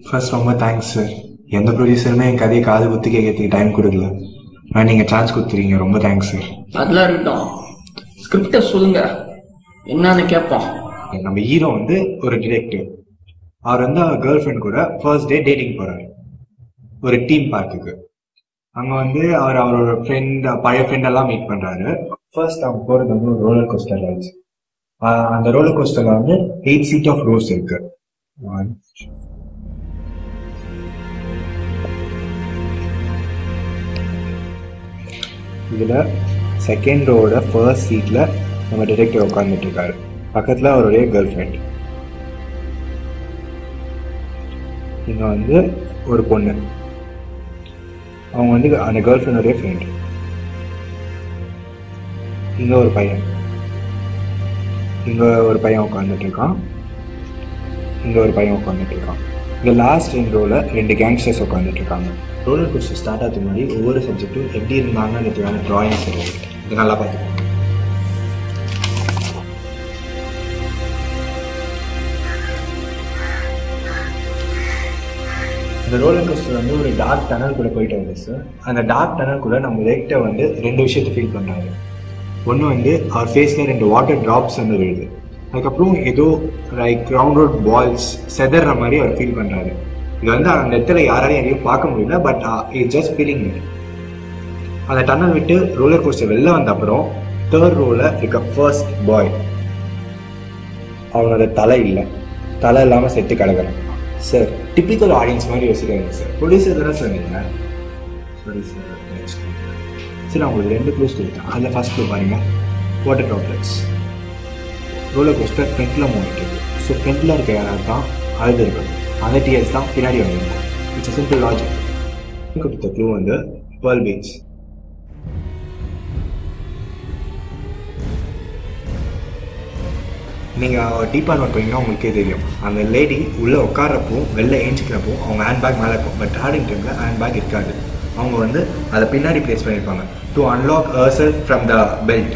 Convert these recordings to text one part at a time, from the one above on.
First ரொம்ப thanks sir. எந்த ப்ரொடியூசருமே என் கதையை காது குத்தி கேட்கறதுக்கு டைம் கொடுக்கல. ஆனால் நீங்கள் சான்ஸ் கொடுத்துறீங்க, ரொம்ப தேங்க்ஸ் சார். அதெல்லாம் இருக்கட்டும், ஸ்கிரிப்டை சொல்லுங்க, என்னன்னு கேட்போம். நம்ம ஹீரோ வந்து ஒரு டிடெக்டிவ். அவர் வந்து அவர் கேர்ள் ஃப்ரெண்ட் கூட ஃபர்ஸ்ட் டே டேட்டிங் போறாரு ஒரு டீம் பார்க்குக்கு. அங்கே வந்து அவரோட ஃப்ரெண்ட், பழைய ஃப்ரெண்ட் எல்லாம் மீட் பண்றாரு. ஃபர்ஸ்ட் அவங்க போறது வந்து ஒரு ரோலர் கோஸ்டர் ஆச்சு. அந்த ரோலர் கோஸ்டர்ல வந்து 8 seat ஆஃப் ரோஸ் இருக்கு. இதுல செகண்ட் ரோட ஃபர்ஸ்ட் சீட்ல நம்ம டிடெக்டிவ் உட்காந்துட்டு இருக்காரு. பக்கத்துல அவருடைய கேர்ள் ஃப்ரெண்ட். இங்க வந்து ஒரு பொண்ணு, அவங்க வந்து அந்த கேர்ள் ஃப்ரெண்டோடைய ஃப்ரெண்ட். இங்க ஒரு பையன், இங்க ஒரு பையன் உட்காந்துட்டு இருக்கான், இங்க ஒரு பையன் உட்காந்துட்டு இருக்கான். இங்க லாஸ்ட் 2 ரோல 2 கேங்ஸ்டர்ஸ் உட்காந்துட்டு இருக்காங்க. ரோலர் கோஸ்டர் ஸ்டார்ட் ஆகிறதுக்கு முன்னாடி ஒவ்வொரு சப்ஜெக்டும் எப்படி இருந்தாங்கன்றதுக்கான டிராயிங்ஸ் இருக்கு. இது நல்லா பார்த்துக்கோங்க. இந்த ரோலர் கோஸ்டர் வந்து ஒரு டார்க் டனல் கூட போயிட்டு வருது சார். அந்த டார்க் டனல் கூட நம்ம லைட்டாக வந்து 2 விஷயத்தை ஃபீல் பண்ணுறாரு. ஒன்று வந்து அவர் ஃபேஸில் 2 வாட்டர் ட்ராப்ஸ் வந்து விழுது. அதுக்கப்புறம் ஏதோ லைக் ரவுண்ட் பால்ஸ் செதற மாதிரி அவர் ஃபீல் பண்ணுறாரு. இது வந்து அந்த இடத்துல யாராலையும் எதையும் பார்க்க முடியல, but it's just feeling it. அந்த டன்னல் விட்டு ரோலர் கோஸ்டர் வெளில வந்த அப்புறம் 3rd ரோல இருக்க ஃபர்ஸ்ட் பாய், அவனோட தலை இல்லை, தலை இல்லாமல் செத்து கிடக்குறான். சார் டிப்பிக்கல் ஆடியன்ஸ் மாதிரி யோசிக்காங்க சார். ப்ரொடியூசர் தானே சொன்னீங்க. சாரி சார், சரி நான் உங்களுக்கு 2 க்ளூஸ் கொடுத்தேன். அதில் ஃபர்ஸ்ட் க்ளூ பாருங்க, வாட்டர் ட்ராப்லெட்ஸ். ரோலர் கோஸ்டர் ஃப்ரண்ட்டில் மூவிட்டு இருக்கு. ஸோ ஃப்ரண்ட்டில் இருக்க யாராவது தான் அழுது இருக்கணும், அந்த டிஎஸ் தான் பின்னாடி வந்துருக்கும். It's simple logic. கொடுத்த க்ளூ வந்து பேர்ல் பீச். நீங்கள் டிபார்ட்மெண்ட் போனீங்கன்னா உங்களுக்கே தெரியும், அந்த லேடி உள்ளே உட்காரப்போ வெளில ஏஞ்சிக்கிறப்போ அவங்க ஹேண்ட் பேக் மேலே இருக்கும். பட் ட்ராவலிங் டைமில் ஹேண்ட் பேக் இருக்காது. அவங்க வந்து அதை பின்னாடி பிளேஸ் பண்ணியிருப்பாங்க to unlock herself from the belt.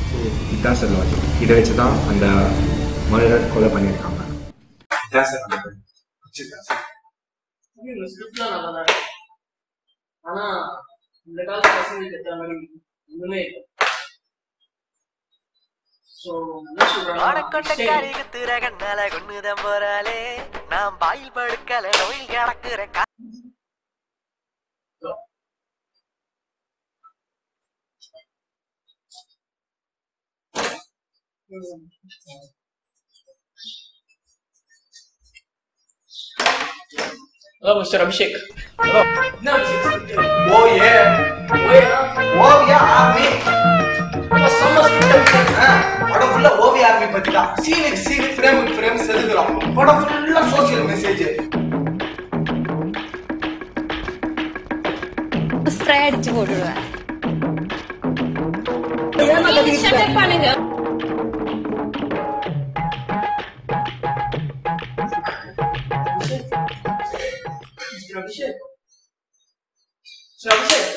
So இதுதான் சார் லாஜிக். இதை வச்சு தான் அந்த மர்டர் கொலை பண்ணியிருக்காங்க. இதுதான் சார் அந்த ஆனால் இந்த காலத்து பசங்களுக்கு ஏற்ற மாதிரி இன்னுமே நான் பாயில் படுக்கல நோயில் கிடக்குற Hello, Mr. Abhishek. Hello. No, Abhishek. Oh yeah. Oh yeah, army. Summer spectacle. படம் ஃபுல்லா ஓவி ஆர்மி பத்தி தான். சீன் ஃப்ரேம் செதுக்குறோம். படம் ஃபுல்லா சோஷியல் மெசேஜ். ஸ்ப்ரே அடிச்சு போடுவேன். ஷட் அப் பண்ணுங்க. அபிஷேக்,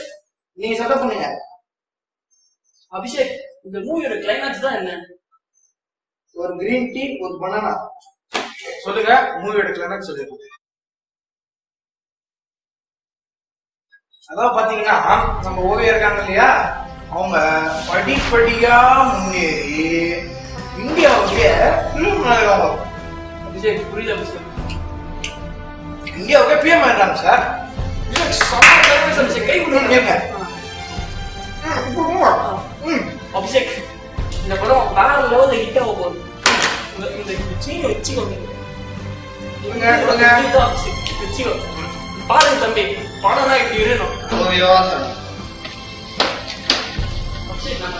நீங்க சட்டை பண்ணுங்க. அபிஷேக், இந்த மூவியோட கிளைமேக்ஸ் தான் என்ன? ஒரு கிரீன் டீ, ஒரு பனானா. சொல்லுங்க, மூவியோட கிளைமேக்ஸ் சொல்லுங்க. அதான் பாத்தீங்கன்னா நம்ம ஓவியம் இருக்காங்க இல்லையா, அவங்க படிப்படியா முன்னேறி இந்தியாவுக்கு அபிஷேக் புரியல. அபிஷேக் இந்தியாவுக்கு பிஎம் ஆயிடுறாங்க சார். கை கொடுங்க அபிஷேக். இந்த படம் வேற லெவல்ல ஹிட் ஆக போகுது. இந்த சீனை வச்சுக்கோங்க. வச்சுக்கோ பாருங்க தம்பி, படம் தான் இப்படி இருக்கணும். அபிஷேக் நான்